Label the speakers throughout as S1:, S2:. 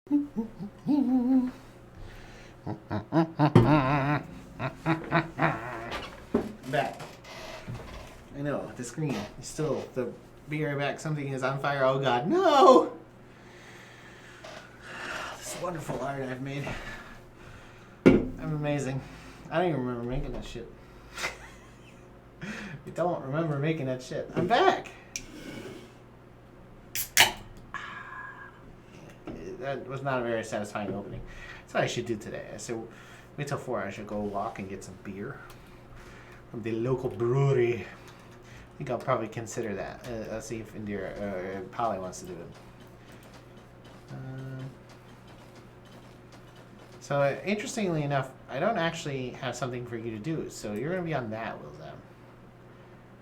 S1: Back. I know, the screen is still, be right back, something is on fire. Oh god, no! This wonderful art I've made. I'm amazing. I don't even remember making that shit. I don't remember making that shit. I'm back! That was not a very satisfying opening. That's what I should do today. I said, wait till 4. I should go walk and get some beer from the local brewery. I think I'll probably consider that. Let's see if Indira, Polly wants to do it. So interestingly enough, I don't actually have something for you to do. So you're going to be on that, Wilzam.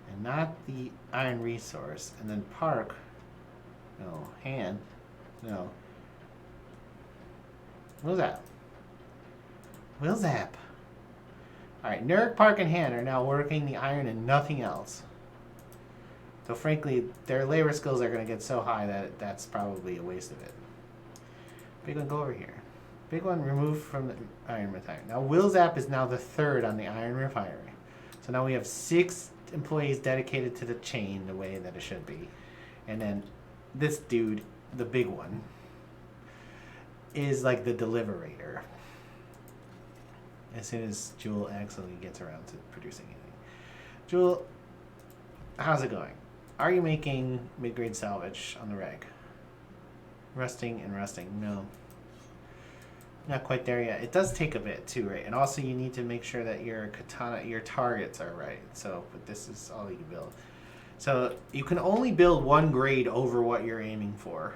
S1: And not the Iron Resource. And then Park. No. Han. No. Wilzap. Wilzap. Alright, Nurk, Park, and Han are now working the iron and nothing else. Though frankly, their labor skills are going to get so high that that's probably a waste of it. Big one, go over here. Big one, removed from the iron refinery. Now, Wilzap is now the 3rd on the iron refinery. So now we have 6 employees dedicated to the chain the way that it should be. And then this dude, the big one, is like the deliberator. As soon as Jewel actually gets around to producing anything. Jewel, how's it going? Are you making mid-grade salvage on the reg? Rusting and rusting. No. Not quite there yet. It does take a bit too, right? And also you need to make sure that your katana, your targets are right. So, but this is all you can build. So you can only build 1 grade over what you're aiming for.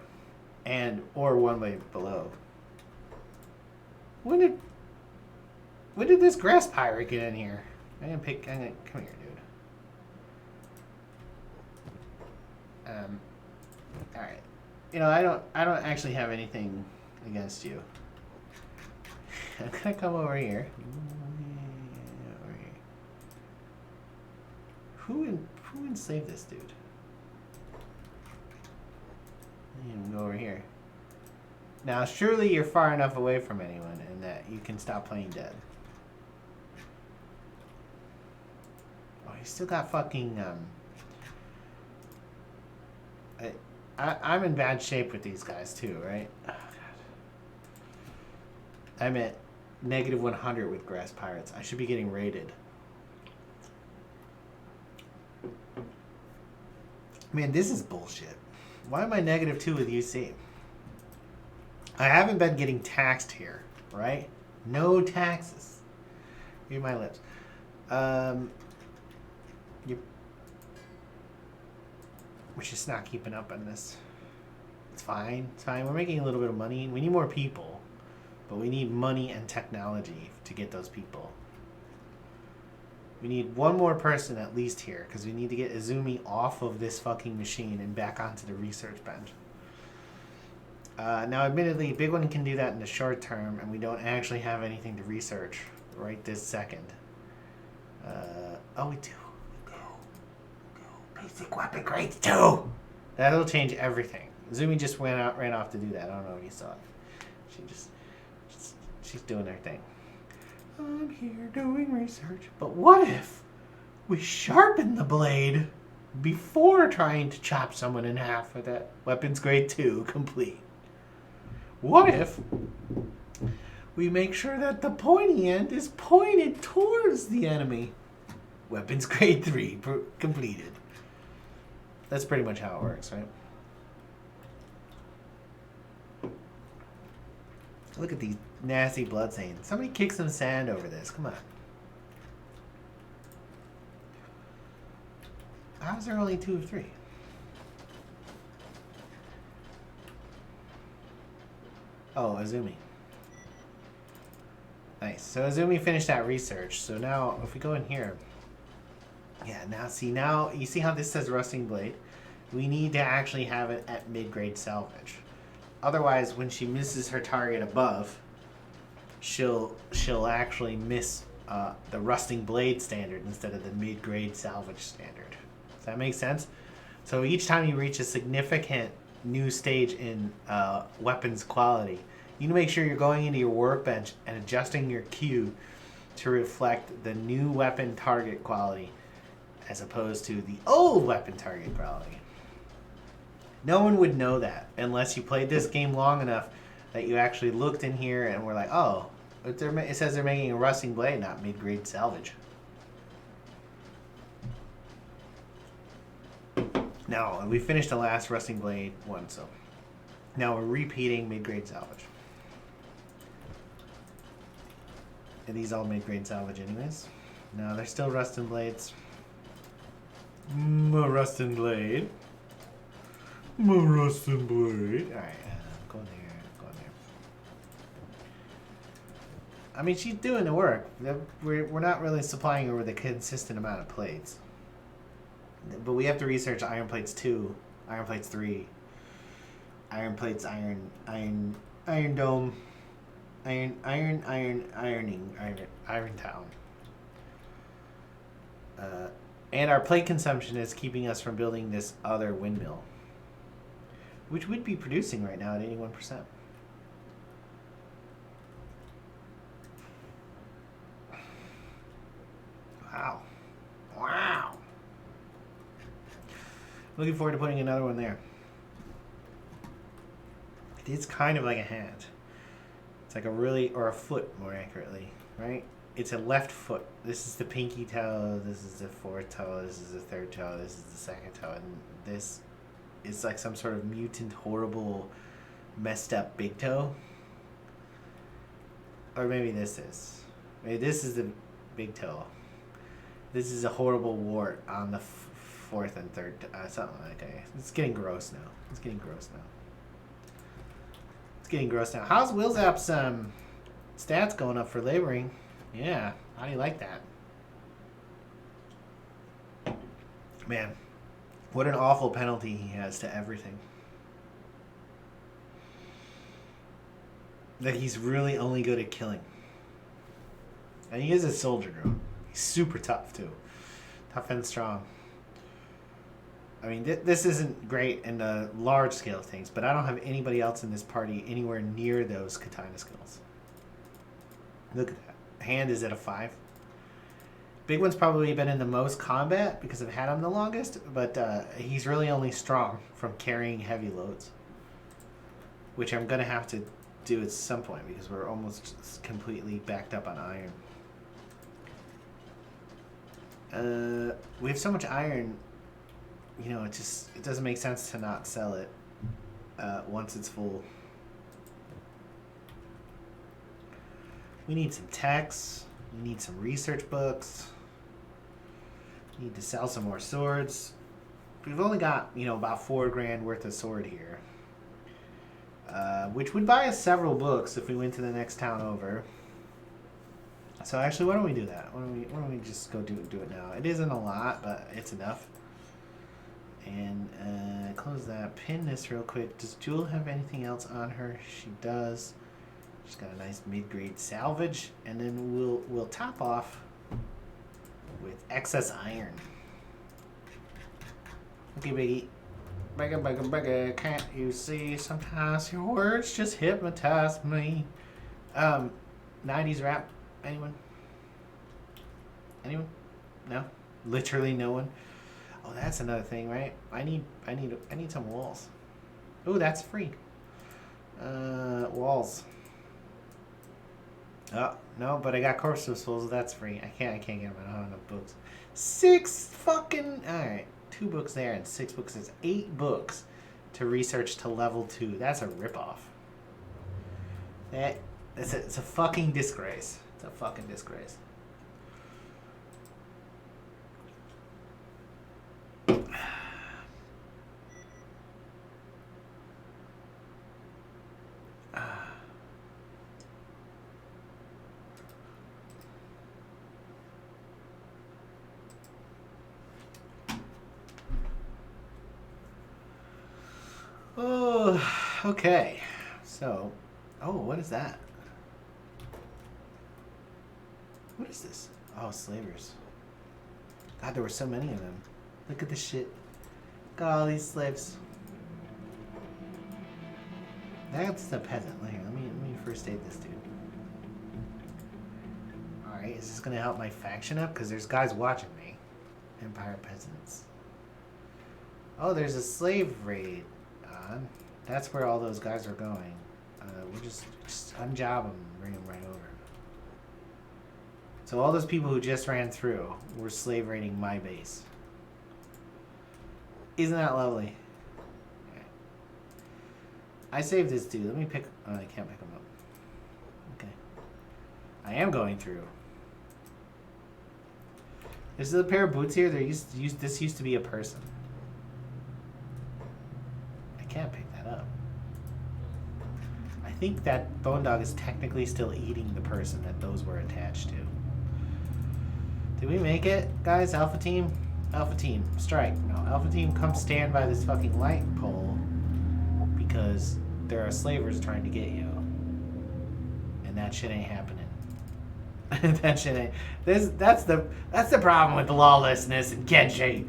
S1: Or 1 way below. When did this grass pirate get in here? Come here, dude. Alright. You know, I don't actually have anything against you. I'm gonna come over here. Who enslaved this dude? Go over here. Now, surely you're far enough away from anyone and that you can stop playing dead. Oh, you still got fucking, I'm in bad shape with these guys too, right? Oh, God. I'm at -100 with Grass Pirates. I should be getting raided. Man, this is bullshit. Why am I -2 with UC? I haven't been getting taxed here, right? No taxes. Read my lips. We're just not keeping up on this. It's fine. It's fine. We're making a little bit of money. We need more people. But we need money and technology to get those people. We need 1 more person at least here, because we need to get Izumi off of this fucking machine and back onto the research bench. Now, admittedly, Big One can do that in the short term, and we don't actually have anything to research right this second. Oh, we do. Basic weapon grades 2! That'll change everything. Izumi just ran off to do that. I don't know if you saw it. She's doing her thing. I'm here doing research. But what if we sharpen the blade before trying to chop someone in half with that weapons grade 2 complete? What if we make sure that the pointy end is pointed towards the enemy? Weapons grade 3 completed. That's pretty much how it works, right? Look at these nasty bloodstains. Somebody kick some sand over this. Come on. How is there only 2 of 3? Oh, Izumi. Nice. So Izumi finished that research. So now, if we go in here, yeah. Now you see how this says rusting blade. We need to actually have it at mid-grade salvage. Otherwise, when she misses her target above, she'll actually miss the rusting blade standard instead of the mid-grade salvage standard. Does that make sense? So each time you reach a significant new stage in weapons quality. You need to make sure you're going into your workbench and adjusting your Q to reflect the new weapon target quality as opposed to the old weapon target quality. No one would know that unless you played this game long enough that you actually looked in here and were like, oh, it says they're making a rusting blade, not mid-grade salvage. Now, we finished the last rusting blade one, so now we're repeating mid-grade salvage. Are these all mid-grade salvage anyways? No, they're still rusting blades. Rusting blade. Rusting blade. Alright, go there, go there. I mean, she's doing the work. We're not really supplying her with a consistent amount of plates. But we have to research iron plates 2, iron plates 3, iron plates, iron dome, iron town. And our plate consumption is keeping us from building this other windmill, which would be producing right now at 81%. Wow. Wow. Looking forward to putting another one there. It's kind of like a hand. It's like or a foot more accurately, right? It's a left foot. This is the pinky toe, this is the fourth toe, this is the third toe, this is the second toe, and this is like some sort of mutant, horrible, messed up big toe. Or maybe this is. Maybe this is the big toe. This is a horrible wart on the fourth and third, something like that. It's getting gross now. It's getting gross now. It's getting gross now. How's Willzap's stats going up for laboring? Yeah, how do you like that? Man, what an awful penalty he has to everything. That he's really only good at killing. And he is a soldier drone. He's super tough too. Tough and strong. I mean, this isn't great in the large scale of things, but I don't have anybody else in this party anywhere near those katana skills. Look at that. Hand is at a 5. Big One's probably been in the most combat because I've had him the longest, but he's really only strong from carrying heavy loads, which I'm going to have to do at some point because we're almost completely backed up on iron. We have so much iron, you know, it doesn't make sense to not sell it once it's full. We need some texts. We need some research books. We need to sell some more swords. We've only got, you know, about $4 grand worth of sword here, which would buy us several books if we went to the next town over. So actually, why don't we do that? Why don't we just go do it now? It isn't a lot, but it's enough. And close that. Pin this real quick. Does Jewel have anything else on her? She does. She's got a nice mid-grade salvage, and then we'll top off with excess iron. Okay, Biggie. Biggie, can't you see? Sometimes your words just hypnotize me. 90s rap. Anyone? Anyone? No? Literally no one? Oh, that's another thing, right? I need some walls. Oh, that's free. Walls. Oh, no, but I got corpse disposal, that's free. I can't get them, I don't have enough books. 6 fucking... Alright, 2 books there and 6 books. It's 8 books to research to level 2. That's a ripoff. It's a fucking disgrace. It's a fucking disgrace. Oh, okay. So, what is that? What is this? Oh, slavers. God, there were so many of them. Look at this shit. Look at all these slaves. That's the peasant. Here, let me first aid this dude. Alright, is this gonna help my faction up? Because there's guys watching me. Empire peasants. Oh, there's a slave raid on. That's where all those guys are going. We'll just unjob them and bring them right over. So all those people who just ran through were slave raiding my base. Isn't that lovely? Okay. I saved this dude. Let me pick... Oh, I can't pick him up. Okay. I am going through. There's a pair of boots here. This used to be a person. I can't pick that up. I think that bone dog is technically still eating the person that those were attached to. Did we make it, guys? Alpha team? Alpha team, strike. No, Alpha team, come stand by this fucking light pole because there are slavers trying to get you. And that shit ain't happening. That shit ain't. That's the problem with the lawlessness in Kenshi.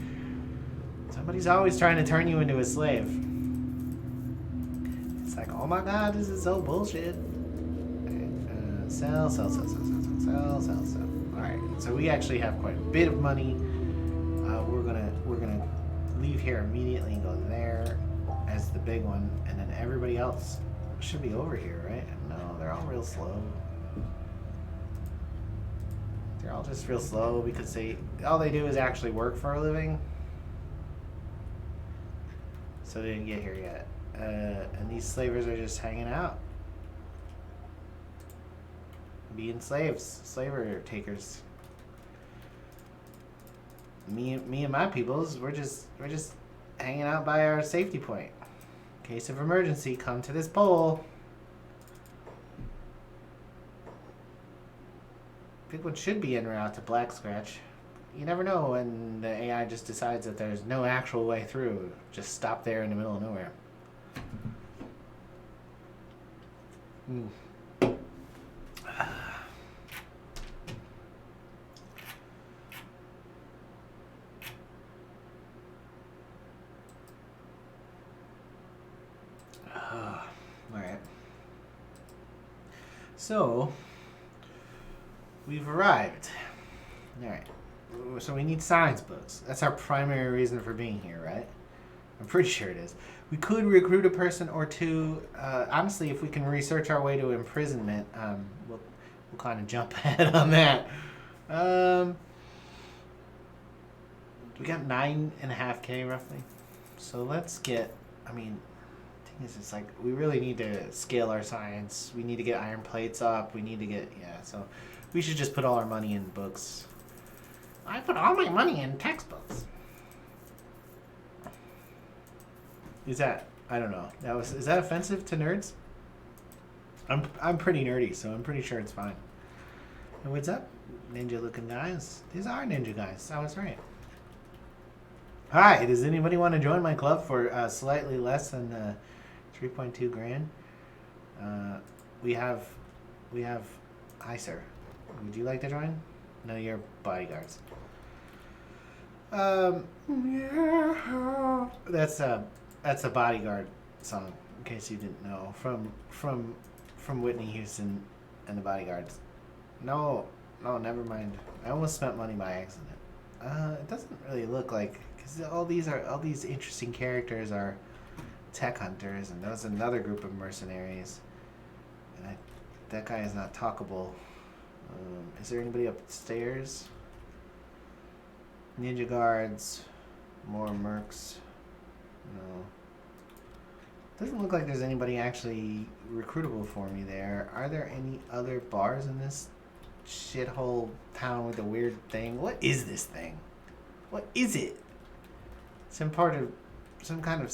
S1: Somebody's always trying to turn you into a slave. It's like, oh my god, this is so bullshit. Okay, sell. Alright, so we actually have quite a bit of money. We're gonna leave here immediately and go there as the big one, and then everybody else should be over here, right? No, they're all real slow. They're all just real slow because all they do is actually work for a living. So they didn't get here yet. And these slavers are just hanging out. Being slaves. Slaver takers. Me and my peoples, we're just hanging out by our safety point. In case of emergency, come to this pole. Big one should be en route to Black Scratch. You never know when the AI just decides that there's no actual way through. Just stop there in the middle of nowhere. Alright. So, we've arrived. Alright. So we need science books. That's our primary reason for being here, right? I'm pretty sure it is. We could recruit a person or two. Honestly, if we can research our way to imprisonment, we'll kind of jump ahead on that. We got 9.5K roughly. So let's get, I mean, the thing is, it's like, we really need to scale our science. We need to get iron plates up. We need to get, yeah, so we should just put all our money in books. I put all my money in textbooks. Is that, I don't know. Is that offensive to nerds? I'm pretty nerdy, so I'm pretty sure it's fine. And what's up, ninja looking guys? These are ninja guys. I was right. Hi, does anybody want to join my club for slightly less than 3.2 grand? We have, hi sir. Would you like to join? No, you're bodyguards. Yeah. That's a Bodyguard song, in case you didn't know, from Whitney Houston and the Bodyguards. No, never mind. I almost spent money by accident. It doesn't really look like, because all these interesting characters are tech hunters, and there's another group of mercenaries, and that guy is not talkable. Is there anybody upstairs? Ninja guards, more mercs. No. Doesn't look like there's anybody actually recruitable for me there. Are there any other bars in this shithole town with a weird thing? What is this thing? What is it? Some part of some kind of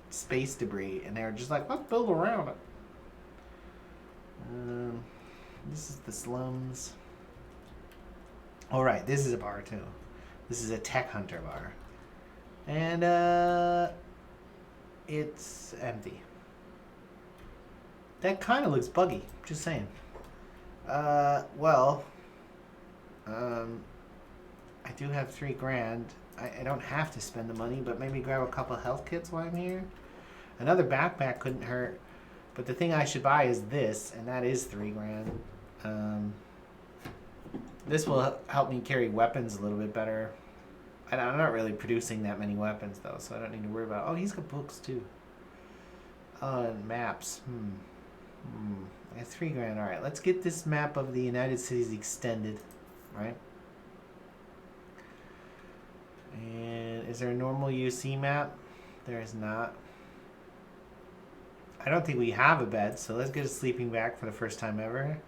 S1: space debris, and they're just like, let's build around it. This is the slums. All right, this is a bar too. This is a tech hunter bar. And it's empty. That kind of looks buggy, just saying. Well, I do have 3 grand. I don't have to spend the money, but maybe grab a couple health kits while I'm here. Another backpack couldn't hurt. But the thing I should buy is this, and that is 3 grand. This will help me carry weapons a little bit better. And I'm not really producing that many weapons, though, so I don't need to worry about... Oh, he's got books, too. And maps. I got 3 grand. All right, let's get this map of the United Cities extended, right? And is there a normal UC map? There is not. I don't think we have a bed, so let's get a sleeping bag for the first time ever.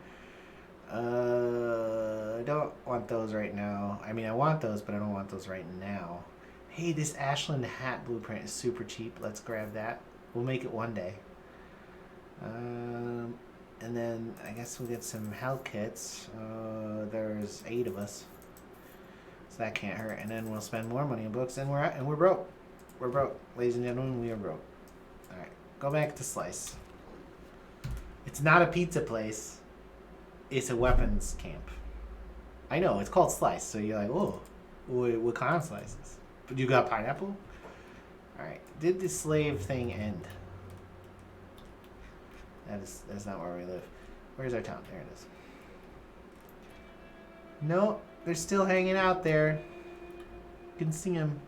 S1: I don't want those right now. I mean, I want those, but I don't want those right now. Hey, this Ashland hat blueprint is super cheap. Let's grab that. We'll make it one day. And then I guess we'll get some health kits. There's 8 of us, so that can't hurt. And then we'll spend more money on books, and we're broke. We're broke, ladies and gentlemen. We are broke. All right, go back to Slice. It's not a pizza place. It's a weapons camp. I know it's called Slice, so you're like, oh, what kind of slices? But you got pineapple. All right, did the slave thing end? That's not where we live. Where's our town? There it is. No, they're still hanging out there. You can see them.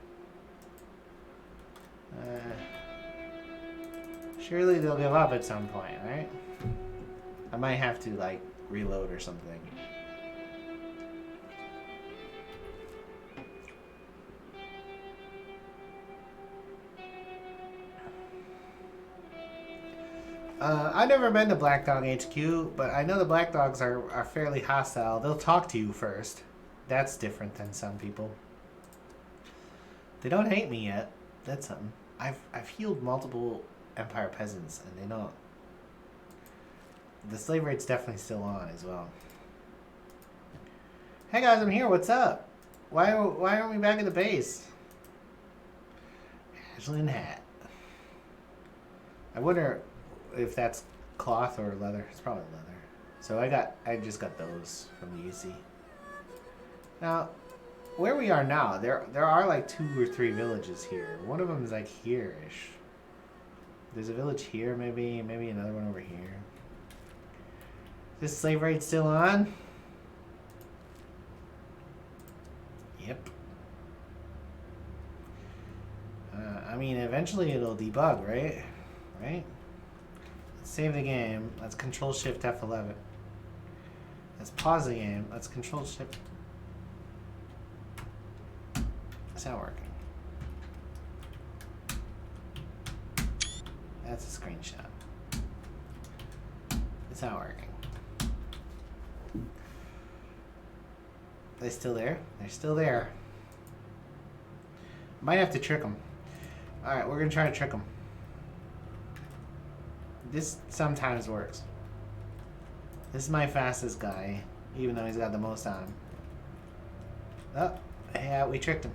S1: Surely they'll give up at some point, right? I might have to, like, reload or something. I've never been to Black Dog HQ, but I know the Black Dogs are fairly hostile. They'll talk to you first. That's different than some people. They don't hate me yet. That's something. I've healed multiple Empire peasants, and they don't. The slave rate's definitely still on as well. Hey guys, I'm here. What's up? Why aren't we back at the base? Ashland hat. I wonder if that's cloth or leather. It's probably leather. So I just got those from the UC. Now, where we are now, there are like 2 or 3 villages here. One of them is like here-ish. There's a village here, maybe another one over here. Is this slave rate still on? Yep. I mean, eventually it'll debug, right? Right? Let's save the game. Let's Control Shift F11. Let's pause the game. Let's Control Shift. It's not working. That's a screenshot. It's not working. Are they still there? They're still there. Might have to trick them. Alright, we're going to try to trick them. This sometimes works. This is my fastest guy, even though he's got the most on him. Oh, yeah, we tricked him.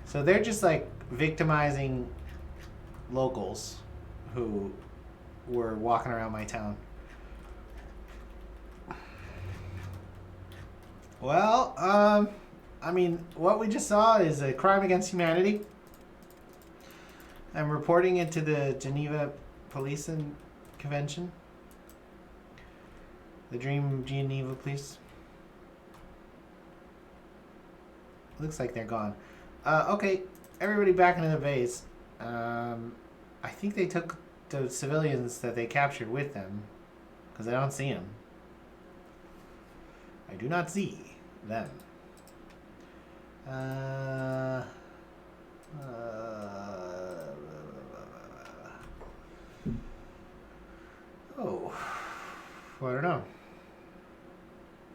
S1: So they're just like victimizing locals who were walking around my town. Well, I mean, what we just saw is a crime against humanity. I'm reporting it to the Geneva Police Convention. The Dream Geneva Police. Looks like they're gone. Okay, everybody back into the base. I think they took the civilians that they captured with them, because I don't see them. I do not see them. Oh, well, I don't know.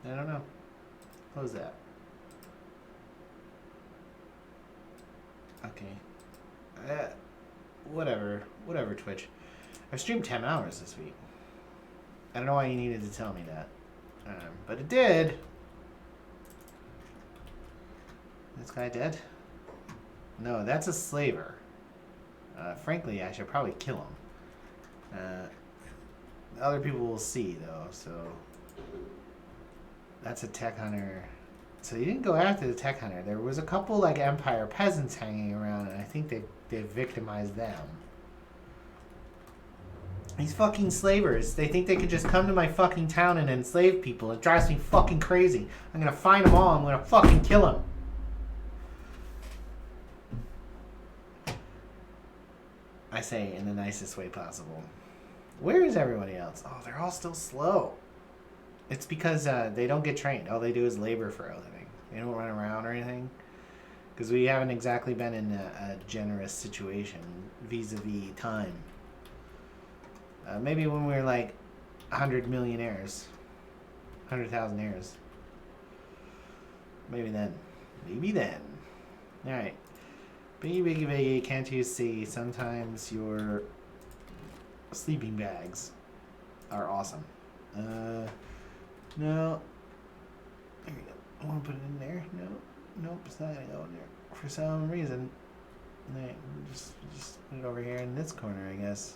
S1: I don't know. Close that. Okay. Whatever, Twitch. I've streamed 10 hours this week. I don't know why you needed to tell me that. But it did. This guy dead? No, that's a slaver. Frankly, I should probably kill him. Other people will see, though, so... That's a tech hunter. So you didn't go after the tech hunter. There was a couple, like, Empire peasants hanging around, and I think they victimized them. These fucking slavers, they think they can just come to my fucking town and enslave people. It drives me fucking crazy. I'm gonna find them all. I'm gonna fucking kill them. I say in the nicest way possible. Where is everybody else? Oh, they're all still slow. It's because they don't get trained. All they do is labor for a living. They don't run around or anything. Because we haven't exactly been in a generous situation vis-a-vis time. Maybe when we were like 100 millionaires. 100,000 heirs. Maybe then. Maybe then. Alright. Biggie, biggie, biggie, can't you see? Sometimes your sleeping bags are awesome. No. There you go. I want to put it in there. No. Nope, it's not going to go in there. For some reason. Alright, just put it over here in this corner, I guess.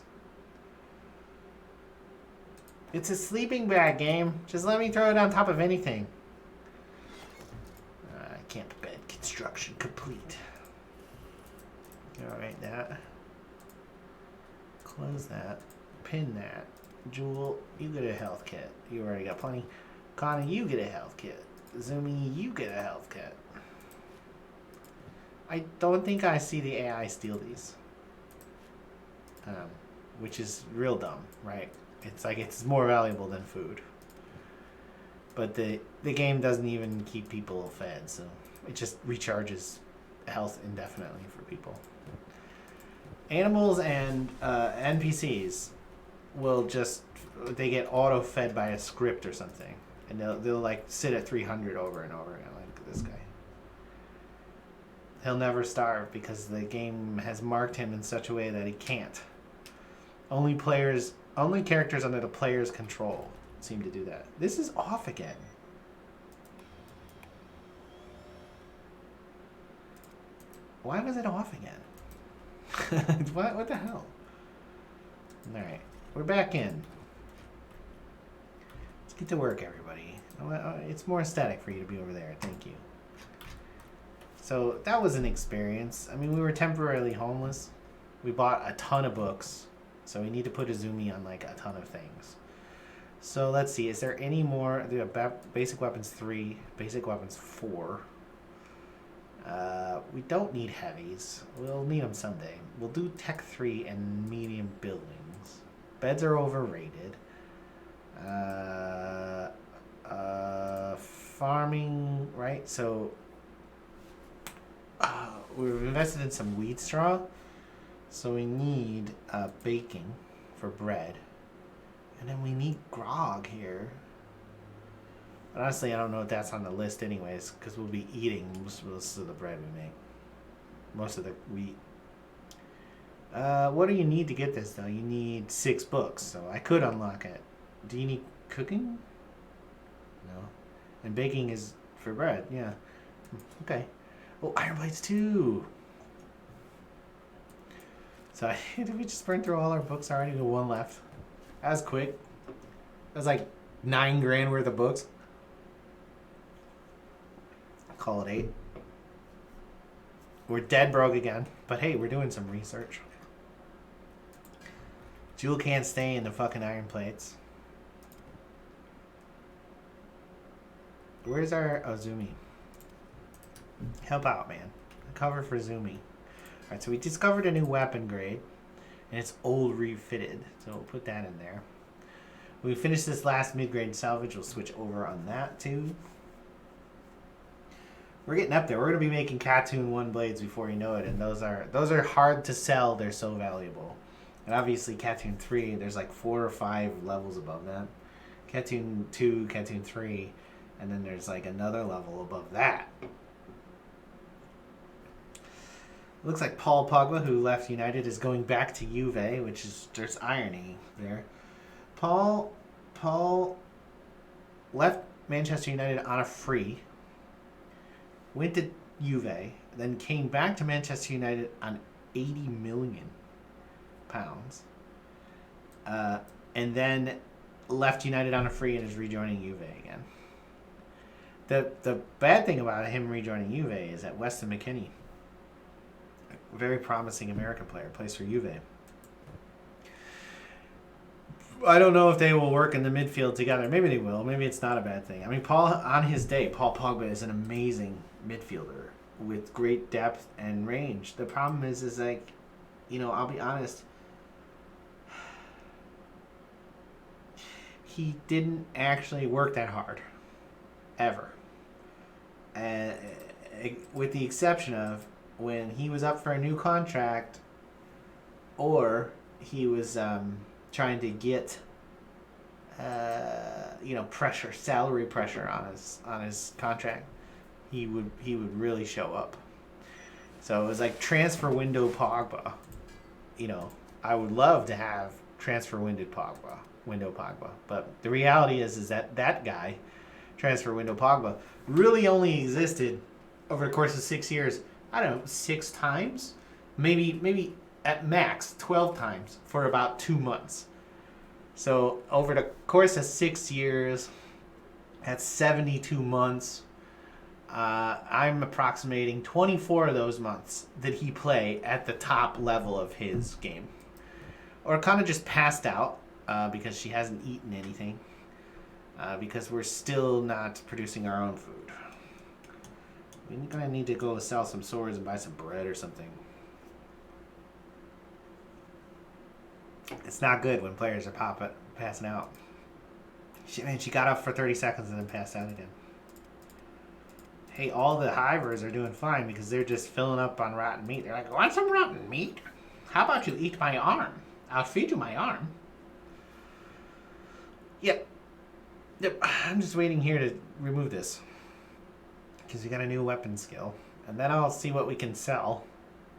S1: It's a sleeping bag game. Just let me throw it on top of anything. Camp bed construction complete. Alright, that. Close that. Pin that. Jewel, you get a health kit. You already got plenty. Connor, you get a health kit. Zoomy, you get a health kit. I don't think I see the AI steal these. Which is real dumb, right? It's like it's more valuable than food. But the game doesn't even keep people fed, so it just recharges health indefinitely for people. Animals and NPCs will just, they get auto-fed by a script or something. And they'll like sit at 300 over and over again, like this guy. He'll never starve because the game has marked him in such a way that he can't. Only characters under the player's control seem to do that. This is off again. Why was it off again? What the hell? Alright, we're back in. Let's get to work, everybody. It's more aesthetic for you to be over there. Thank you. So that was an experience. I mean, we were temporarily homeless. We bought a ton of books. So we need to put Izumi on like a ton of things. So let's see. Is there any more? Basic weapons 3, basic weapons 4. We don't need heavies. We'll need them someday. We'll do tech 3 and medium buildings. Beds are overrated. Farming, right? So we've invested in some wheat straw. So we need baking for bread. And then we need grog here. But honestly, I don't know if that's on the list anyways, because we'll be eating most of the bread we make. Most of the wheat. What do you need to get this, though? You need 6 books, so I could unlock it. Do you need cooking? No. And baking is for bread, yeah. Okay. Oh, iron plates too! So did we just burn through all our books already? We got 1 left. That was quick. That was like $9 grand worth of books. Call it 8. We're dead broke again. But hey, we're doing some research. Jewel can't stay in the fucking iron plates. Where's our Zumi? Help out, man. Cover for Zumi. Alright, so we discovered a new weapon grade. And it's old refitted. So we'll put that in there. When we finish this last mid-grade salvage, we'll switch over on that too. We're getting up there. We're going to be making Katoon 1 blades before you know it. And those are hard to sell. They're so valuable. And obviously Katoon 3, there's like 4 or 5 levels above that. Katoon 2, Katoon 3. And then there's like another level above that. Looks like Paul Pogba, who left United, is going back to Juve, which is, there's irony there. Paul left Manchester United on a free, went to Juve, then came back to Manchester United on £80 million, and then left United on a free and is rejoining Juve again. The bad thing about him rejoining Juve is that Weston McKennie, very promising American player, plays for Juve. I don't know if they will work in the midfield together. Maybe they will. Maybe it's not a bad thing. I mean, on his day, Paul Pogba is an amazing midfielder with great depth and range. The problem is like, I'll be honest. He didn't actually work that hard, ever. With the exception of when he was up for a new contract, or he was trying to get salary pressure on his contract, he would really show up. So it was like transfer window Pogba. I would love to have transfer window Pogba, but the reality is that guy, transfer window Pogba, really only existed over the course of 6 years. I don't know, 6 times, maybe at max 12 times for about 2 months. So over the course of 6 years, that's 72 months. I'm approximating 24 of those months did he play at the top level of his game, or kind of just passed out because she hasn't eaten anything, because we're still not producing our own food. We're gonna need to go sell some swords and buy some bread or something. It's not good when players are passing out. She got up for 30 seconds and then passed out again. Hey, all the hivers are doing fine because they're just filling up on rotten meat. They're like, want some rotten meat? How about you eat my arm? I'll feed you my arm. Yep. I'm just waiting here to remove this, because we got a new weapon skill. And then I'll see what we can sell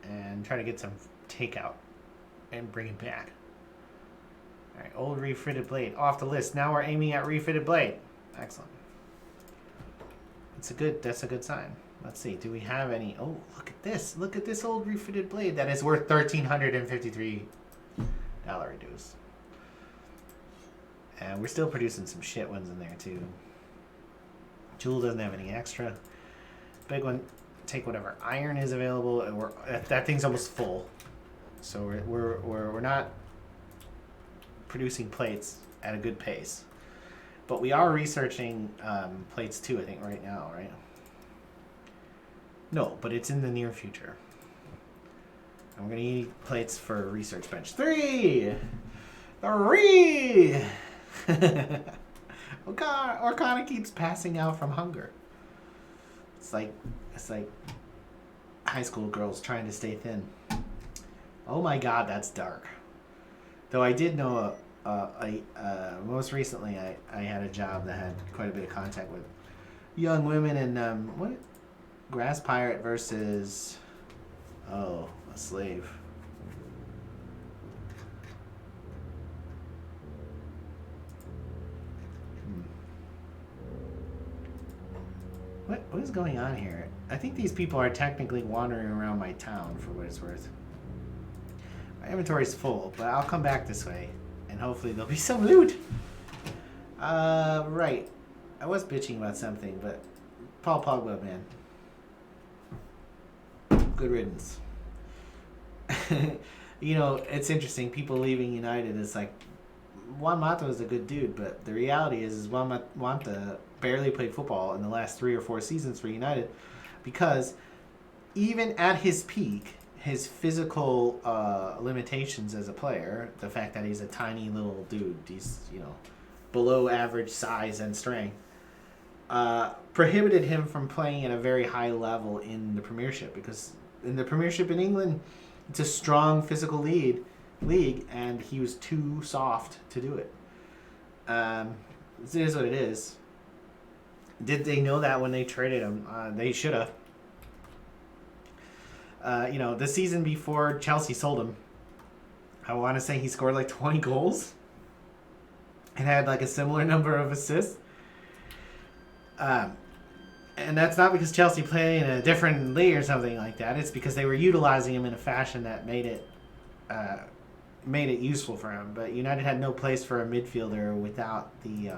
S1: and try to get some takeout and bring it back. Alright, old refitted blade. Off the list. Now we're aiming at refitted blade. Excellent. That's a good sign. Let's see. Do we have any? Oh, look at this. Look at this old refitted blade. That is worth $1,353 reduce. And we're still producing some shit ones in there too. Jewel doesn't have any extra. Big one, take whatever iron is available, and that thing's almost full. So we're not producing plates at a good pace, but we are researching plates too, I think, right now, right? No, but it's in the near future. And we're gonna need plates for research bench 3. Orkana keeps passing out from hunger. It's like high school girls trying to stay thin. Oh my God, that's dark. Though I did know most recently I had a job that had quite a bit of contact with young women, and Grass Pirate versus a slave. What is going on here? I think these people are technically wandering around my town, for what it's worth. My inventory's full, but I'll come back this way, and hopefully there'll be some loot. Right. I was bitching about something, but Paul Pogba, man. Good riddance. It's interesting. People leaving United is like, Juan Mata is a good dude, but the reality is Juan Mata barely played football in the last 3 or 4 seasons for United, because even at his peak, his physical limitations as a player, the fact that he's a tiny little dude, he's below average size and strength, prohibited him from playing at a very high level in the Premiership, because in the Premiership in England, it's a strong physical league, and he was too soft to do it. It is what it is. Did they know that when they traded him? They should have. The season before Chelsea sold him, I want to say he scored like 20 goals and had like a similar number of assists. And that's not because Chelsea played in a different league or something like that. It's because they were utilizing him in a fashion that made it useful for him. But United had no place for a midfielder without the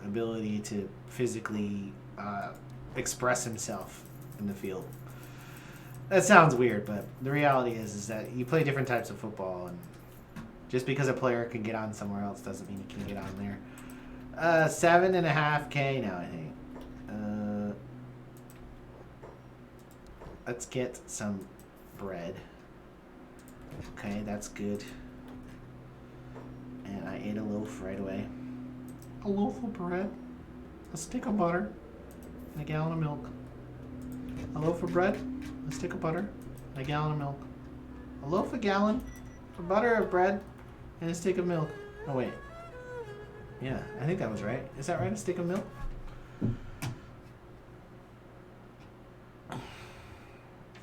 S1: ability to physically express himself in the field. That sounds weird, but the reality is that you play different types of football, and Just because a player can get on somewhere else doesn't mean he can get on there. 7.5K now, I think. Let's get some bread. Okay, that's good. And I ate a loaf right away. A loaf of bread, a stick of butter, and a gallon of milk. A loaf of bread, a stick of butter, and a gallon of milk. A loaf, a gallon, a butter of bread, and a stick of milk. Oh wait. Yeah, I think that was right. Is that right? A stick of milk?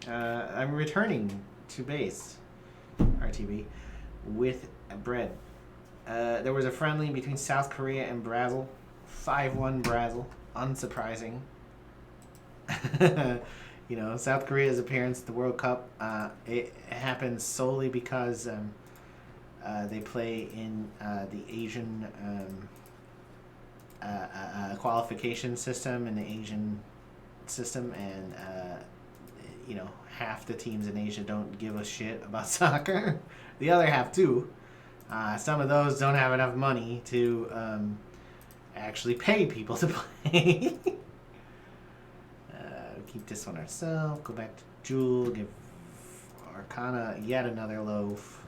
S1: I'm returning to base, RTB, with bread. There was a friendly between South Korea and Brazil. 5-1 Brazil. Unsurprising. You know, South Korea's appearance at the World Cup, it happens solely because they play in the Asian qualification system, in the Asian system, and you know, half the teams in Asia don't give a shit about soccer. The other half do. Some of those don't have enough money to actually pay people to play. Keep this one ourselves. Go back to Jewel. Give Arcana yet another loaf.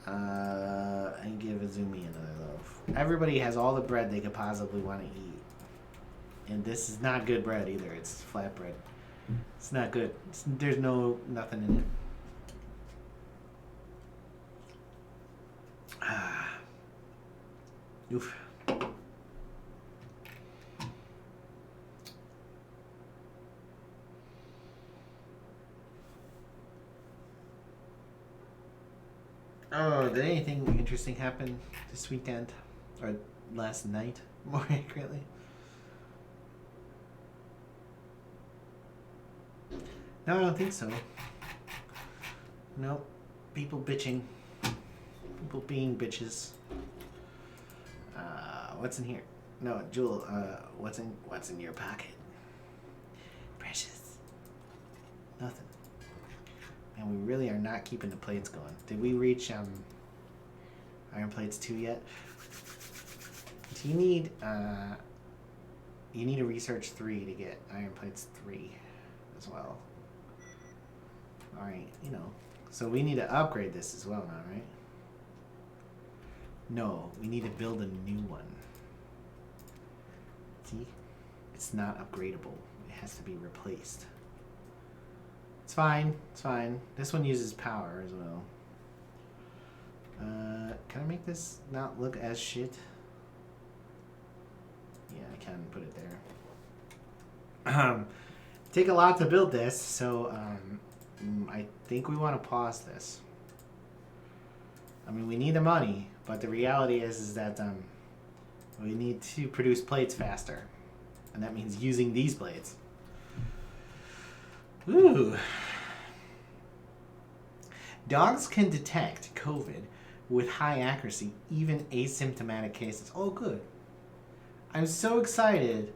S1: And give Azumi another loaf. Everybody has all the bread they could possibly want to eat. And this is not good bread either. It's flat bread. It's not good. There's nothing in it. Oof. Oh, did anything interesting happen this weekend? Or last night, more accurately? No, I don't think so. Nope. People bitching. People being bitches. What's in here? No, Jewel, what's in your pocket? Precious. Nothing. And we really are not keeping the plates going. Did we reach Iron Plates 2 yet? Do you need a research 3 to get Iron Plates 3 as well. Alright, you know. So we need to upgrade this as well now, right? No, we need to build a new one. See? It's not upgradable. It has to be replaced. It's fine. It's fine. This one uses power as well. Can I make this not look as shit? Yeah, I can put it there. Take a lot to build this, so I think we want to pause this. I mean, we need the money, but the reality is that we need to produce plates faster, and that means using these plates. Ooh. Dogs can detect COVID with high accuracy, even asymptomatic cases. Oh, good. I'm so excited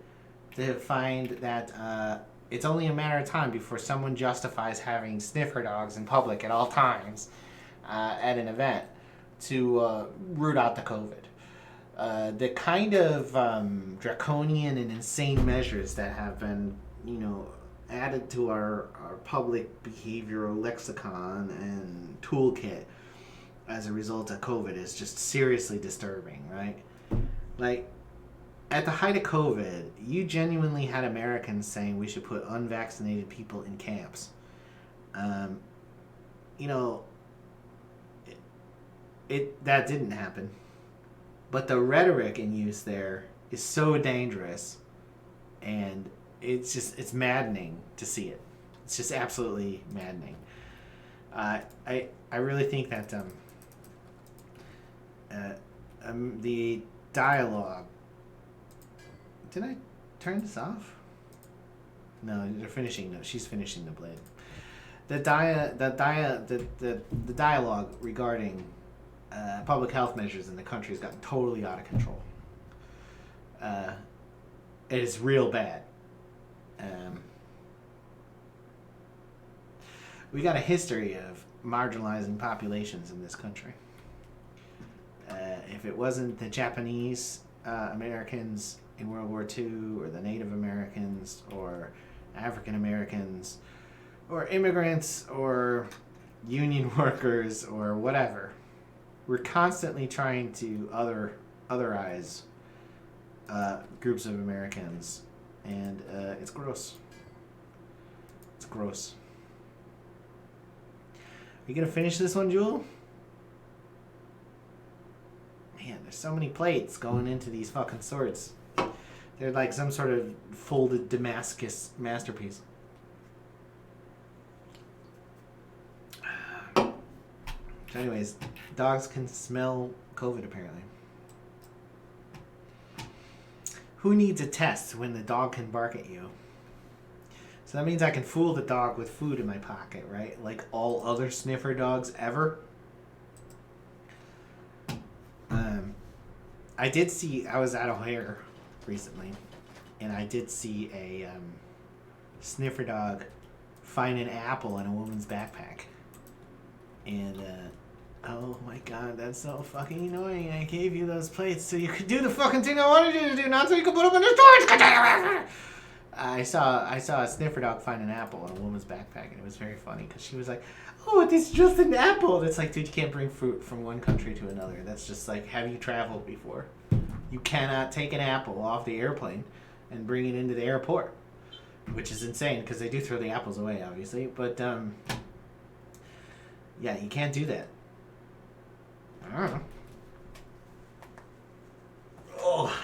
S1: to find that it's only a matter of time before someone justifies having sniffer dogs in public at all times at an event to root out the COVID. The kind of draconian and insane measures that have been, you know, added to our public behavioral lexicon and toolkit as a result of COVID is just seriously disturbing, right? Like, at the height of COVID, you genuinely had Americans saying we should put unvaccinated people in camps. You know, that didn't happen. But the rhetoric in use there is so dangerous, and it's maddening to see it. It's just absolutely maddening. I really think that the dialogue. Did I turn this off? No, they're finishing. No, she's finishing the blade. The dialogue regarding public health measures in the country has gotten totally out of control. It is real bad. We got a history of marginalizing populations in this country. If it wasn't the Japanese Americans in World War II, or the Native Americans, or African Americans, or immigrants, or union workers, or whatever, we're constantly trying to otherize groups of Americans, and it's gross. It's gross. Are you gonna finish this one, Jewel? Man, there's so many plates going into these fucking swords. They're like some sort of folded Damascus masterpiece. So anyways, dogs can smell COVID apparently. Who needs a test when the dog can bark at you? So that means I can fool the dog with food in my pocket, right? Like all other sniffer dogs ever. I did see, I was at O'Hare recently, and I did see a sniffer dog find an apple in a woman's backpack. And, oh my god, that's so fucking annoying. I gave you those plates so you could do the fucking thing I wanted you to do, not so you could put them in the storage. I saw a sniffer dog find an apple in a woman's backpack, and it was very funny because she was like, "Oh, it's just an apple." And it's like, dude, you can't bring fruit from one country to another. That's just like, have you traveled before? You cannot take an apple off the airplane and bring it into the airport, which is insane because they do throw the apples away, obviously. But yeah, you can't do that. I don't know. Oh.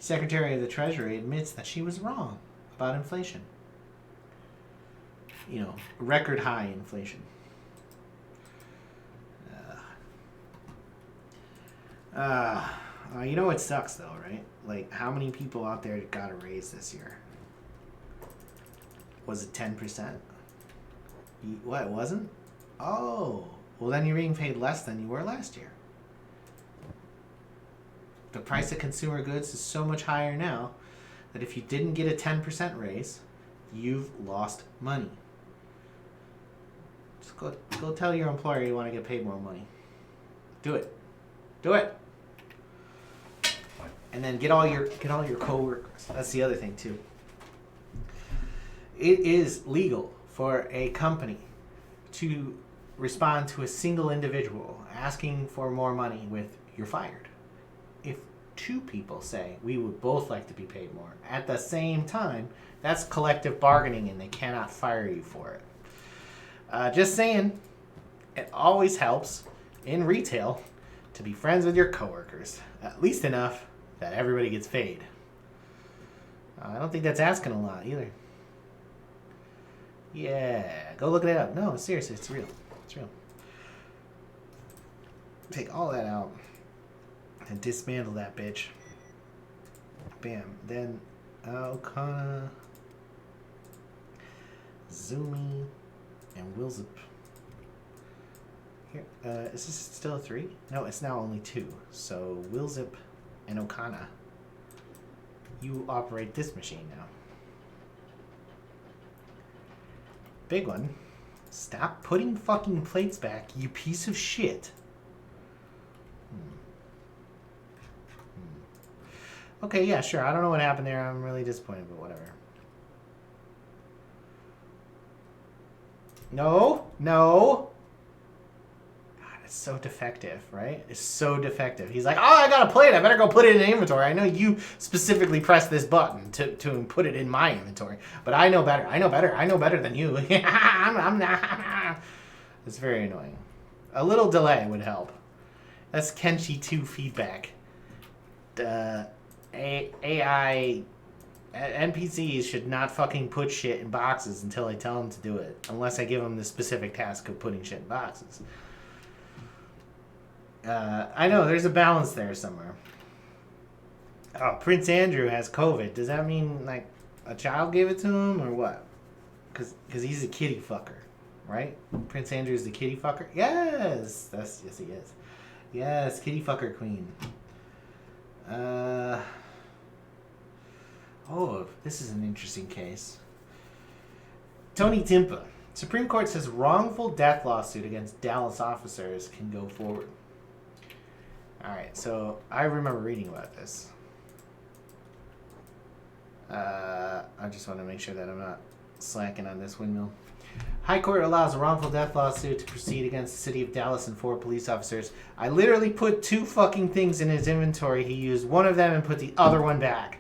S1: Secretary of the Treasury admits that she was wrong about inflation. You know, record high inflation. You know what sucks though, right? Like, how many people out there got a raise this year? Was it 10%? What, it wasn't? Oh, well then you're being paid less than you were last year. The price of consumer goods is so much higher now that if you didn't get a 10% raise, you've lost money. Just go tell your employer you want to get paid more money. Do it. Do it. And then get all your coworkers. That's the other thing too. It is legal for a company to respond to a single individual asking for more money with "you're fired." If two people say we would both like to be paid more at the same time, that's collective bargaining and they cannot fire you for it. Just saying, it always helps in retail to be friends with your coworkers, at least enough that everybody gets paid. I don't think that's asking a lot either. Yeah, go look it up. No, seriously, it's real. It's real. Take all that out and dismantle that bitch. Bam. Then O'Connor, Zoomy, and Wilzip. Here, is this still a 3? No, it's now only 2. So Wilzip and O'Connor, you operate this machine now. Big one. Stop putting fucking plates back, you piece of shit. Okay, yeah, sure. I don't know what happened there. I'm really disappointed, but whatever. No. God, it's so defective, right? It's so defective. He's like, oh, I got a plate. I better go put it in inventory. I know you specifically pressed this button to put it in my inventory, but I know better. I know better than you. I'm not. It's very annoying. A little delay would help. That's Kenshi 2 feedback. AI NPCs should not fucking put shit in boxes until I tell them to do it, unless I give them the specific task of putting shit in boxes. I know there's a balance there somewhere. Oh, Prince Andrew has COVID. Does that mean like a child gave it to him or what? Because he's a kitty fucker, right? Prince Andrew's the kitty fucker. Yes, yes he is. Yes, kitty fucker queen. Oh, this is an interesting case. Tony Timpa Supreme Court says wrongful death lawsuit against Dallas officers can go forward. All right, so I remember reading about this. I just want to make sure that I'm not slacking on this windmill. High Court allows a wrongful death lawsuit to proceed against the city of Dallas and 4 police officers. I literally put 2 fucking things in his inventory. He used one of them and put the other one back.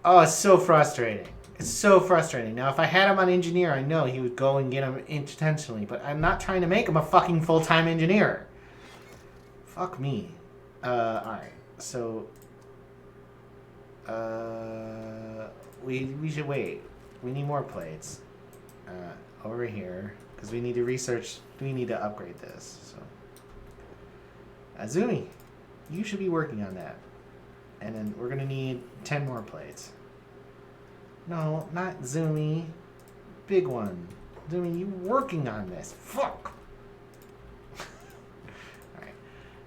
S1: Oh, it's so frustrating. It's so frustrating. Now, if I had him on engineer, I know he would go and get him intentionally, but I'm not trying to make him a fucking full-time engineer. Fuck me. Alright. So, we should wait. We need more plates. Over here, because we need to research, we need to upgrade this. So, Azumi, you should be working on that. And then we're going to need 10 more plates. No, not Zoomy. Big one. Zoomy, you working on this. Fuck!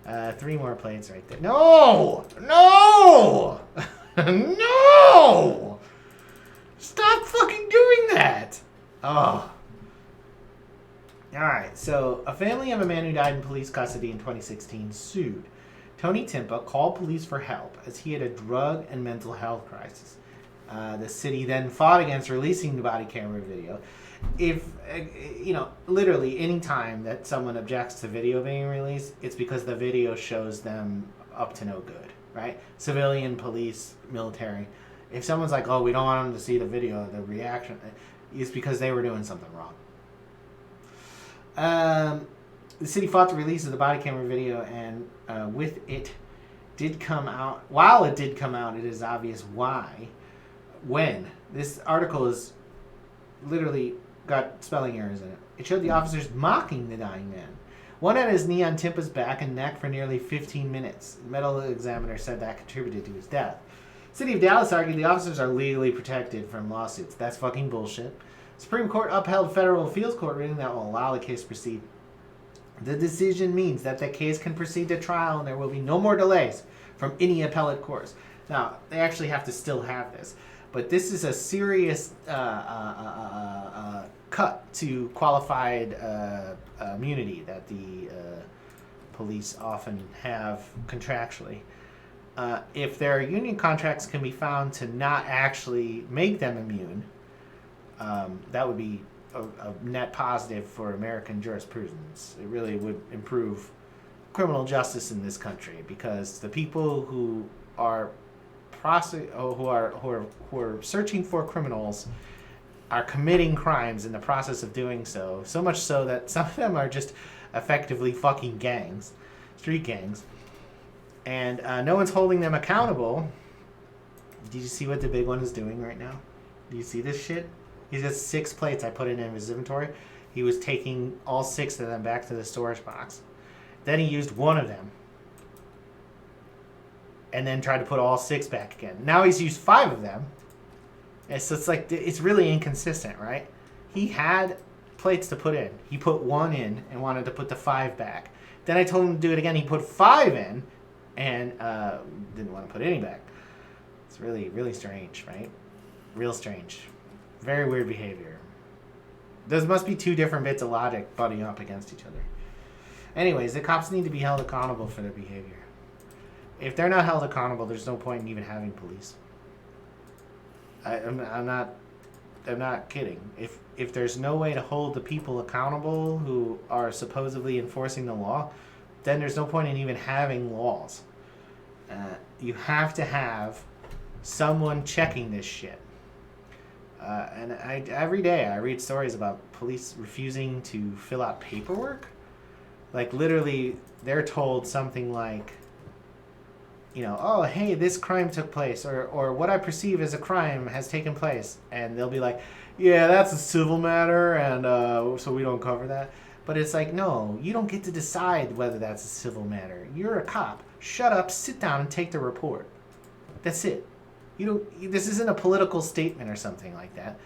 S1: Alright. 3 more plates right there. No! No! No! Stop fucking doing that! Oh. Alright, so a family of a man who died in police custody in 2016 sued. Tony Timpa called police for help as he had a drug and mental health crisis. The city then fought against releasing the body camera video. If, literally any time that someone objects to video being released, it's because the video shows them up to no good, right? Civilian, police, military. If someone's like, oh, we don't want them to see the video, the reaction, it's because they were doing something wrong. The city fought the release of the body camera video, and with it did come out. While it did come out, it is obvious why. When this article is literally got spelling errors in it. It showed the officers mocking the dying man. One had his knee on Timpa's back and neck for nearly 15 minutes. The medical examiner said that contributed to his death. City of Dallas argued the officers are legally protected from lawsuits. That's fucking bullshit. Supreme Court upheld federal appeals court ruling that will allow the case to proceed. The decision means that the case can proceed to trial and there will be no more delays from any appellate courts. Now, they actually have to still have this. But this is a serious cut to qualified immunity that the police often have contractually. If their union contracts can be found to not actually make them immune, that would be a net positive for American jurisprudence. It really would improve criminal justice in this country, because the people who are who are searching for criminals are committing crimes in the process of doing so. So much so that some of them are just effectively fucking gangs, street gangs, and no one's holding them accountable. Did you see what the big one is doing right now? Do you see this shit? He's got 6 plates I put in his inventory. He was taking all 6 of them back to the storage box. Then he used one of them. And then tried to put all 6 back again. Now he's used 5 of them. And so it's like, it's really inconsistent, right? He had plates to put in. He put 1 in and wanted to put the 5 back. Then I told him to do it again. He put 5 in and didn't want to put any back. It's really, really strange, right? Real strange. Very weird behavior. Those must be 2 different bits of logic butting up against each other. Anyways, the cops need to be held accountable for their behavior. If they're not held accountable, there's no point in even having police. I'm not kidding. If there's no way to hold the people accountable who are supposedly enforcing the law, then there's no point in even having laws. You have to have someone checking this shit. And every day I read stories about police refusing to fill out paperwork. Like, literally, they're told something like, oh, hey, this crime took place, or what I perceive as a crime has taken place. And they'll be like, yeah, that's a civil matter, and so we don't cover that. But it's like, no, you don't get to decide whether that's a civil matter. You're a cop. Shut up, sit down, and take the report. That's it. This isn't a political statement or something like that.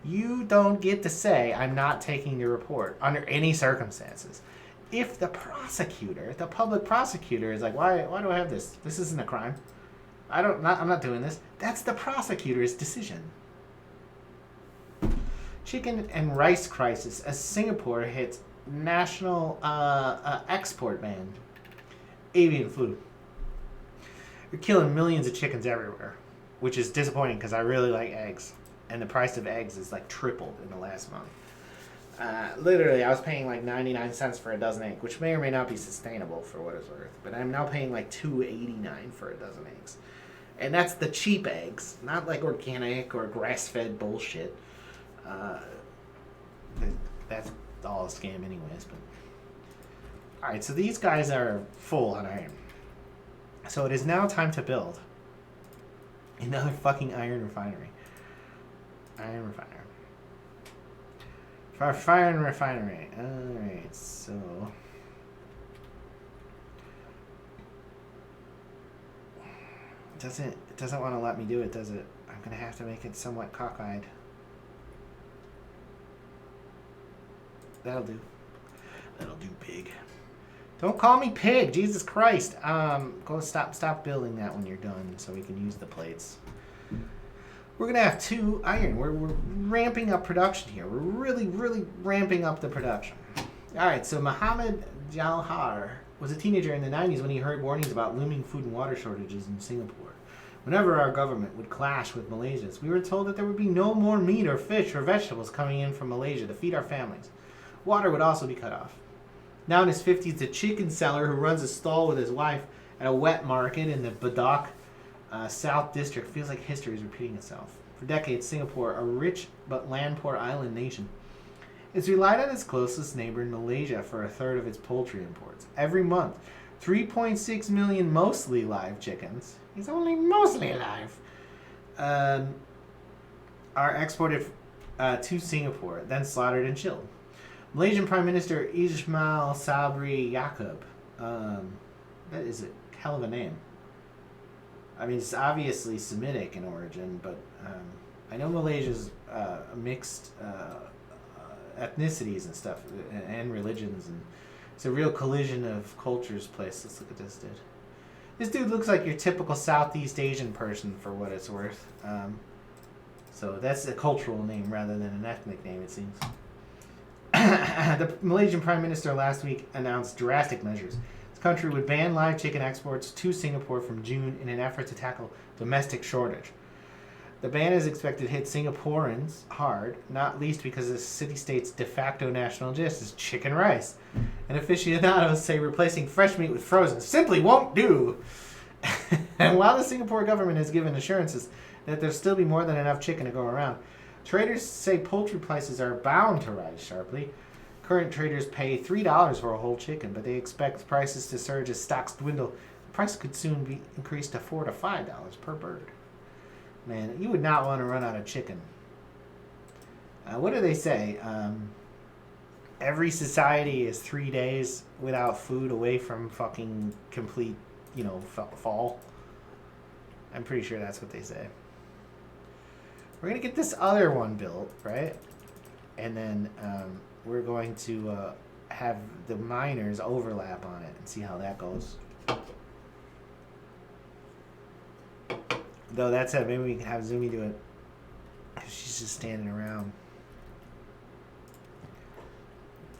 S1: You don't get to say, I'm not taking your report under any circumstances. If the prosecutor, the public prosecutor, is like, why do I have this? This isn't a crime. I'm not doing this. That's the prosecutor's decision. Chicken and rice crisis as Singapore hits national export ban. Avian flu. You're killing millions of chickens everywhere, which is disappointing because I really like eggs. And the price of eggs is like tripled in the last month. Literally, I was paying like 99 cents for a dozen eggs, which may or may not be sustainable for what it's worth. But I'm now paying like $2.89 for a dozen eggs. And that's the cheap eggs, not like organic or grass-fed bullshit. That's all a scam anyways. But alright, so these guys are full on iron. So it is now time to build another fucking iron refinery. Iron refinery. For fire and refinery. Alright, so it doesn't want to let me do it, does it? I'm gonna have to make it somewhat cockeyed. That'll do. That'll do, pig. Don't call me pig, Jesus Christ. Go stop building that when you're done so we can use the plates. We're gonna have 2 iron. We're ramping up production here. We're really ramping up the production. All right, so Mohammed Jalhar was a teenager in the 90s when he heard warnings about looming food and water shortages in Singapore. Whenever our government would clash with Malaysia's, we were told that there would be no more meat or fish or vegetables coming in from Malaysia to feed our families. Water would also be cut off. Now in his 50s, the chicken seller who runs a stall with his wife at a wet market in the Badok South District feels like history is repeating itself. For decades, Singapore, a rich but land-poor island nation, has relied on its closest neighbor, Malaysia, for a third of its poultry imports. Every month, 3.6 million mostly live chickens, he's only mostly alive, are exported to Singapore, then slaughtered and chilled. Malaysian Prime Minister Ismail Sabri Yaakob, that is a hell of a name. I mean, it's obviously Semitic in origin, but I know Malaysia's mixed ethnicities and stuff, and religions, and it's a real collision of cultures place. Let's look at this dude. This dude looks like your typical Southeast Asian person, for what it's worth. So that's a cultural name rather than an ethnic name, it seems. The Malaysian Prime Minister last week announced drastic measures. His country would ban live chicken exports to Singapore from June in an effort to tackle domestic shortage. The ban is expected to hit Singaporeans hard, not least because the city-state's de facto national dish is chicken rice. And aficionados say replacing fresh meat with frozen simply won't do. And while the Singapore government has given assurances that there'll still be more than enough chicken to go around, traders say poultry prices are bound to rise sharply. Current traders pay $3 for a whole chicken, but they expect prices to surge as stocks dwindle. The price could soon be increased to $4 to $5 per bird. Man, you would not want to run out of chicken. What do they say? Every society is 3 days without food away from fucking complete, fall. I'm pretty sure that's what they say. We're going to get this other one built, right? And then we're going to have the miners overlap on it and see how that goes. Though that said, maybe we can have Zumi do it. She's just standing around.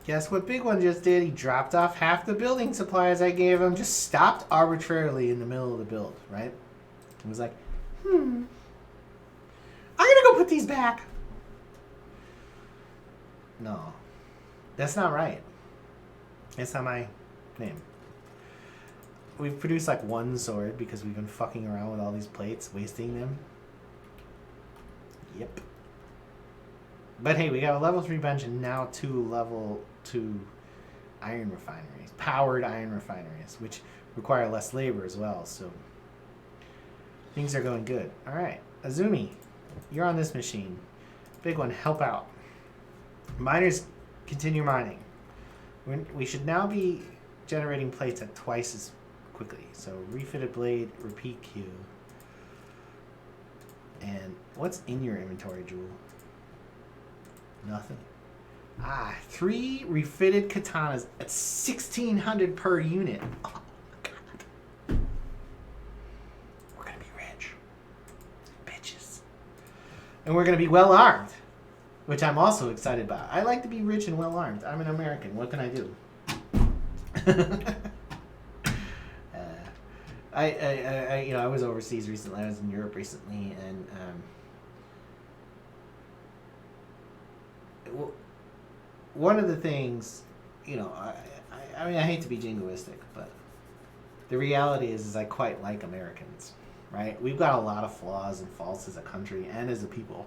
S1: Guess what Big One just did? He dropped off half the building supplies I gave him. Just stopped arbitrarily in the middle of the build, right? He was like, I'm gonna go put these back. No. That's not right. That's not my name. We've produced like one sword because we've been fucking around with all these plates, wasting them. Yep. But hey, we got a level 3 bench and now 2 level 2 iron refineries. Powered iron refineries, which require less labor as well, so things are going good. Alright, Azumi, you're on this machine. Big One, help out. Miners continue mining. We should now be generating plates at twice as quickly. So refitted blade, repeat queue. And what's in your inventory, Jewel? Nothing. 3 refitted katanas at 1,600 per unit. Oh my god. We're gonna be rich. Bitches. And we're gonna be well armed. which I'm also excited about. I like to be rich and well armed. I'm an American. What can I do? I was overseas recently. I was in Europe recently, and one of the things, I mean, I hate to be jingoistic, but the reality is I quite like Americans, right? We've got a lot of flaws and faults as a country and as a people.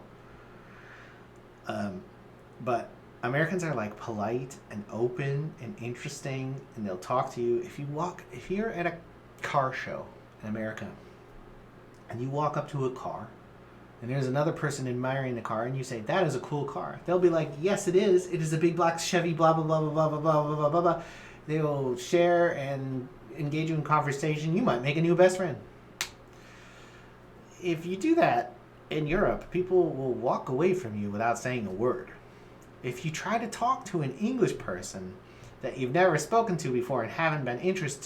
S1: But Americans are like polite and open and interesting, and they'll talk to you. If you're at a car show in America and you walk up to a car and there's another person admiring the car and you say, that is a cool car, they'll be like, yes, it is. It is a big black Chevy, blah, blah, blah, blah, blah, blah, blah, blah, blah, blah. They will share and engage you in conversation. You might make a new best friend. If you do that in Europe, people will walk away from you without saying a word. If you try to talk to an English person that you've never spoken to before and haven't been introduced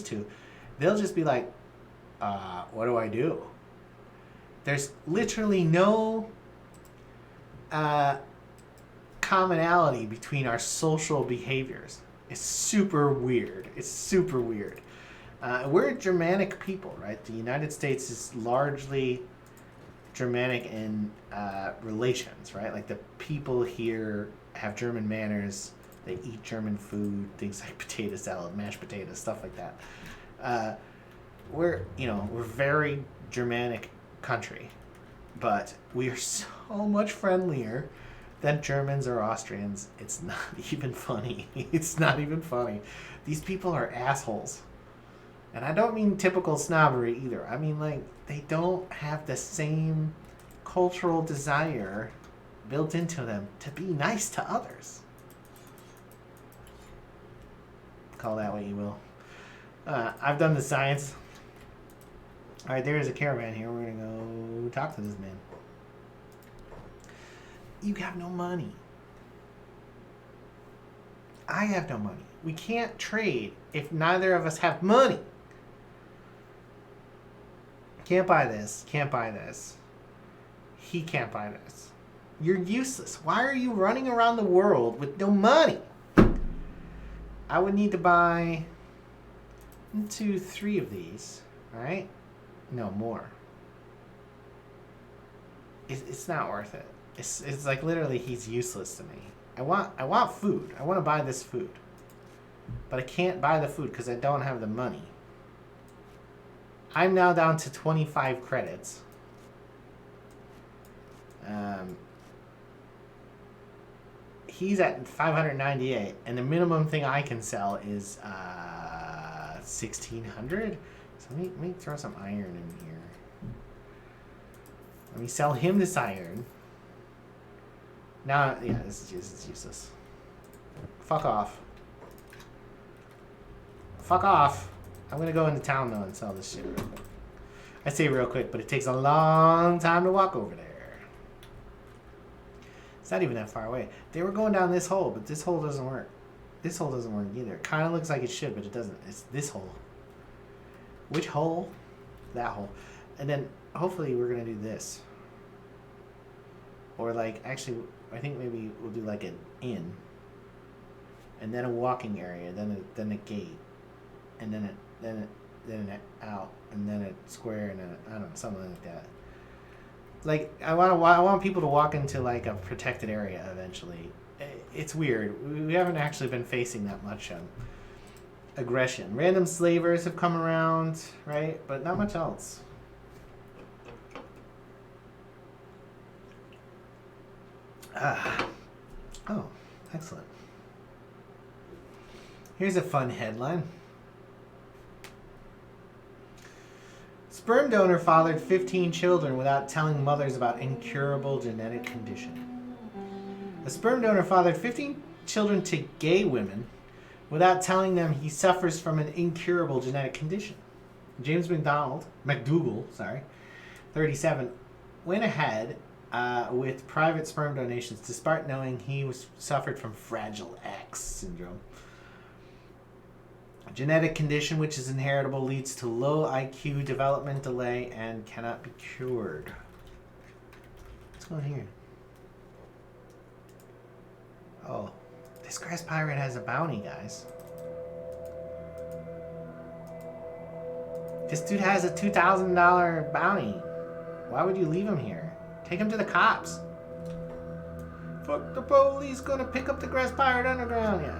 S1: to, they'll just be like, what do I do? There's literally no commonality between our social behaviors. It's super weird. We're Germanic people, right? The United States is largely Germanic in relations, right? Like the people here have German manners. They eat German food, things like potato salad, mashed potatoes, stuff like that. We're very Germanic country, but we are so much friendlier than Germans or Austrians. It's not even funny. These people are assholes. And I don't mean typical snobbery either. I mean, like, they don't have the same cultural desire built into them to be nice to others. Call that what you will. I've done the science. All right, there is a caravan here. We're going to go talk to this man. You have no money. I have no money. We can't trade if neither of us have money. Can't buy this. Can't buy this. He can't buy this. You're useless. Why are you running around the world with no money? I would need to buy 1, 2, 3 of these, right? No, more. It's not worth it. It's like literally he's useless to me. I want food. I want to buy this food. But I can't buy the food because I don't have the money. I'm now down to 25 credits. He's at 598, and the minimum thing I can sell is 1,600. So let me throw some iron in here. Let me sell him this iron. Now, yeah, this is useless. Fuck off. Fuck off. I'm gonna go into town though and sell this shit real quick. I say real quick, but it takes a long time to walk over there. It's not even that far away. They were going down this hole, but this hole doesn't work. This hole doesn't work either. It kind of looks like it should, but it doesn't. It's this hole. Which hole? That hole. And then hopefully we're gonna do this. Or like, actually, I think maybe we'll do like an in, and then a walking area, then a gate, and then an out, and then a square, and then I don't know, something like that. Like I want people to walk into like a protected area eventually. It's weird. We haven't actually been facing that much aggression. Random slavers have come around, right? But not much else. Oh, excellent. Here's a fun headline. Sperm donor fathered 15 children without telling mothers about incurable genetic condition. A sperm donor fathered 15 children to gay women without telling them he suffers from an incurable genetic condition. James McDougall, 37, went ahead with private sperm donations despite knowing he suffered from Fragile X syndrome. A genetic condition which is inheritable, leads to low IQ, development delay, and cannot be cured. What's going on here? Oh, this grass pirate has a bounty, guys. This dude has a $2,000 bounty. Why would you leave him here? Take him to the cops. Fuck the police, gonna pick up the grass pirate underground. Yeah,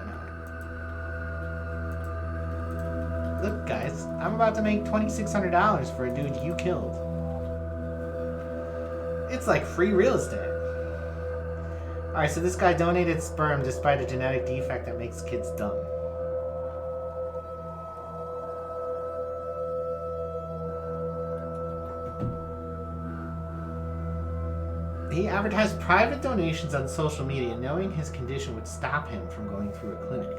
S1: no. Look, guys, I'm about to make $2,600 for a dude you killed. It's like free real estate. Alright, so this guy donated sperm despite a genetic defect that makes kids dumb. He advertised private donations on social media, knowing his condition would stop him from going through a clinic.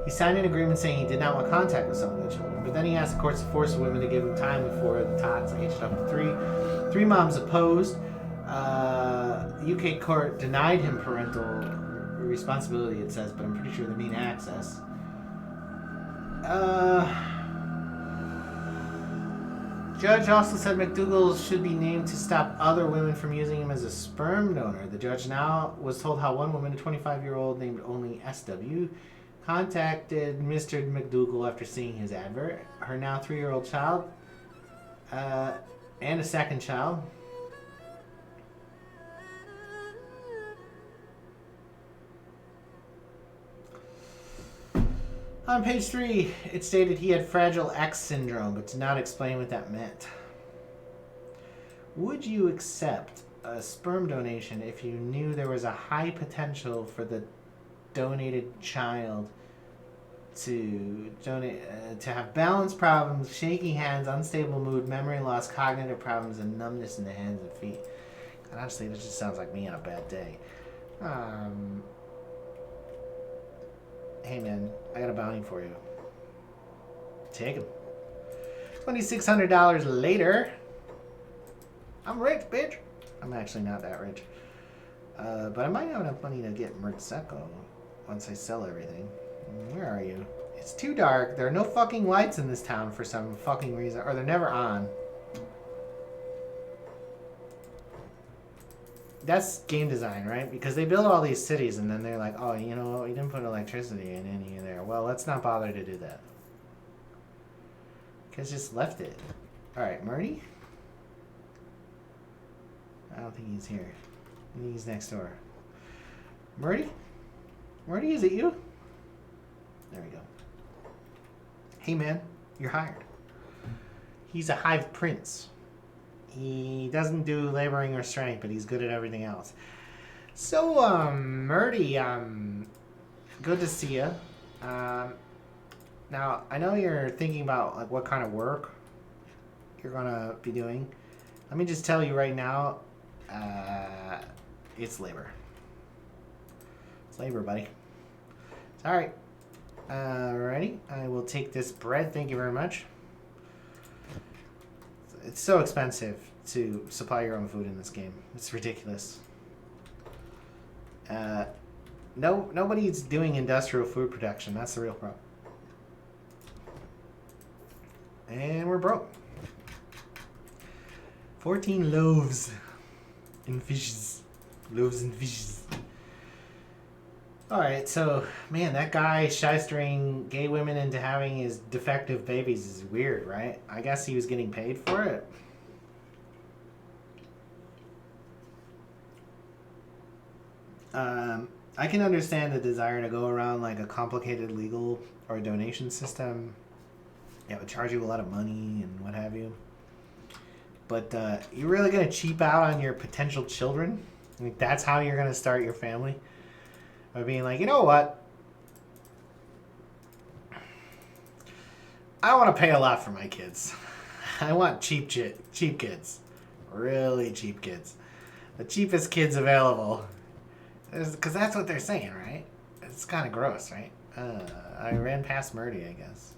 S1: He signed an agreement saying he did not want contact with some of the children, but then he asked the courts to force women to give him time before the tots aged up to 3. 3 moms opposed. The UK court denied him parental responsibility, it says, but I'm pretty sure they mean access. Judge also said McDougal should be named to stop other women from using him as a sperm donor. The judge now was told how one woman, a 25-year-old named only SW, contacted Mr. McDougal after seeing his advert. Her now 3-year-old child and a second child. On page 3, it stated he had Fragile X syndrome, but did not explain what that meant. Would you accept a sperm donation if you knew there was a high potential for the donated child to have balance problems, shaky hands, unstable mood, memory loss, cognitive problems, and numbness in the hands and feet? And honestly, this just sounds like me on a bad day. Hey man, I got a bounty for you. Take him. $2,600 later. I'm rich, bitch. I'm actually not that rich. But I might have enough money to get Mertseco once I sell everything. Where are you? It's too dark. There are no fucking lights in this town for some fucking reason. Or they're never on. That's game design, right? Because they build all these cities and then they're like, oh, you know what? We didn't put electricity in any of there. Well, let's not bother to do that. Because just left it. Alright, Murdy? I don't think he's here. I think he's next door. Murdy? Murdy, is it you? There we go. Hey, man. You're hired. He's a hive prince. He doesn't do laboring or strength, but he's good at everything else. So, Murdy, good to see you. Now, I know you're thinking about like what kind of work you're gonna be doing. Let me just tell you right now, it's labor. It's labor, buddy. It's all right. Ready? I will take this bread. Thank you very much. It's so expensive to supply your own food in this game. It's ridiculous. Nobody's doing industrial food production. That's the real problem. And we're broke. 14 loaves and fishes. Loaves and fishes. Alright, so, man, that guy shystering gay women into having his defective babies is weird, right? I guess he was getting paid for it. I can understand the desire to go around like a complicated legal or donation system. Yeah, it would charge you a lot of money and what have you. But you're really going to cheap out on your potential children? Like, that's how you're going to start your family? By being like, you know what? I don't want to pay a lot for my kids. I want cheap kids. Really cheap kids. The cheapest kids available. Because that's what they're saying, right? It's kind of gross, right? I ran past Murdy, I guess.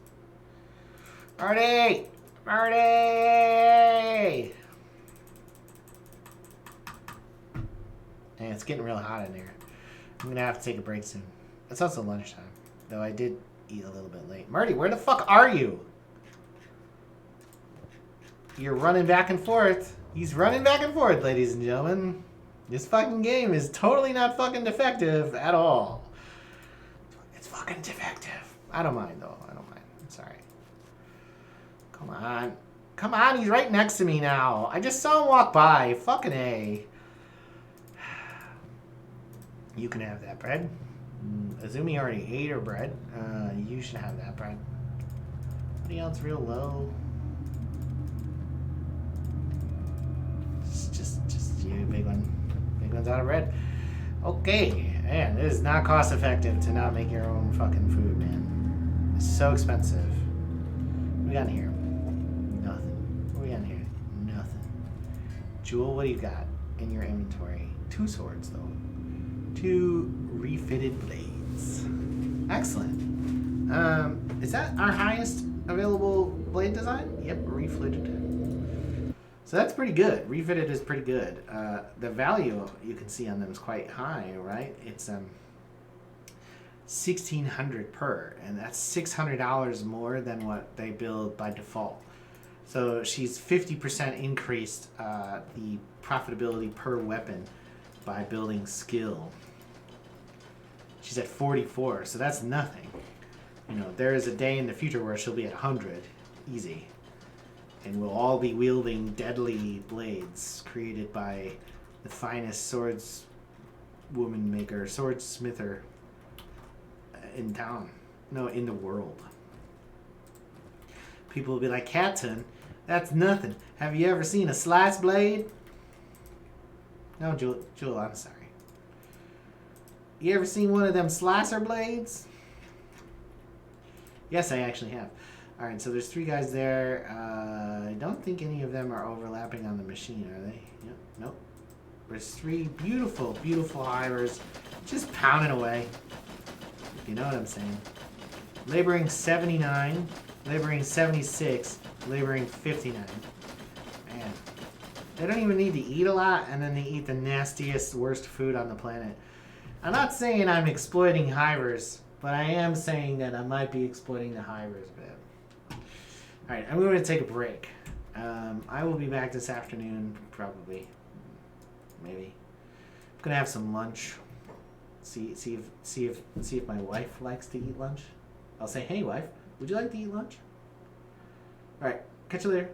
S1: Marty! Marty! And it's getting real hot in here. I'm going to have to take a break soon. It's also lunchtime. Though I did eat a little bit late. Marty, where the fuck are you? You're running back and forth. He's running back and forth, ladies and gentlemen. This fucking game is totally not fucking defective at all. It's fucking defective. I don't mind, though. I don't mind. It's alright. Come on. Come on, he's right next to me now. I just saw him walk by. Fucking A. You can have that bread. Azumi already ate her bread. You should have that bread. Anybody else real low? Just you, big one. Big one's out of bread. Okay, man, it is not cost effective to not make your own fucking food, man. It's so expensive. What we got in here? Nothing. What we got in here? Nothing. Jewel, what do you got in your inventory? 2 swords, though. 2 refitted blades. Excellent. Is that our highest available blade design? Yep, refitted. So that's pretty good. Refitted is pretty good. The value you can see on them is quite high, right? It's $1,600 per, and that's $600 more than what they build by default. So she's 50% increased the profitability per weapon by building skill. She's at 44, so that's nothing. You know, there is a day in the future where she'll be at 100, easy. And we'll all be wielding deadly blades created by the finest swordsmither in town. No, in the world. People will be like, Captain, that's nothing. Have you ever seen a slice blade? No, Jewel, I'm sorry. You ever seen one of them slicer blades? Yes, I actually have. Alright, so there's 3 guys there. I don't think any of them are overlapping on the machine, are they? Yep, nope. There's 3 beautiful, beautiful hivers just pounding away. If you know what I'm saying. Laboring 79, laboring 76, laboring 59. Man, they don't even need to eat a lot, and then they eat the nastiest, worst food on the planet. I'm not saying I'm exploiting hivers, but I am saying that I might be exploiting the hivers a bit. Alright, I'm going to take a break. I will be back this afternoon, probably. Maybe. I'm going to have some lunch. See if my wife likes to eat lunch. I'll say, hey wife, would you like to eat lunch? Alright, catch you later.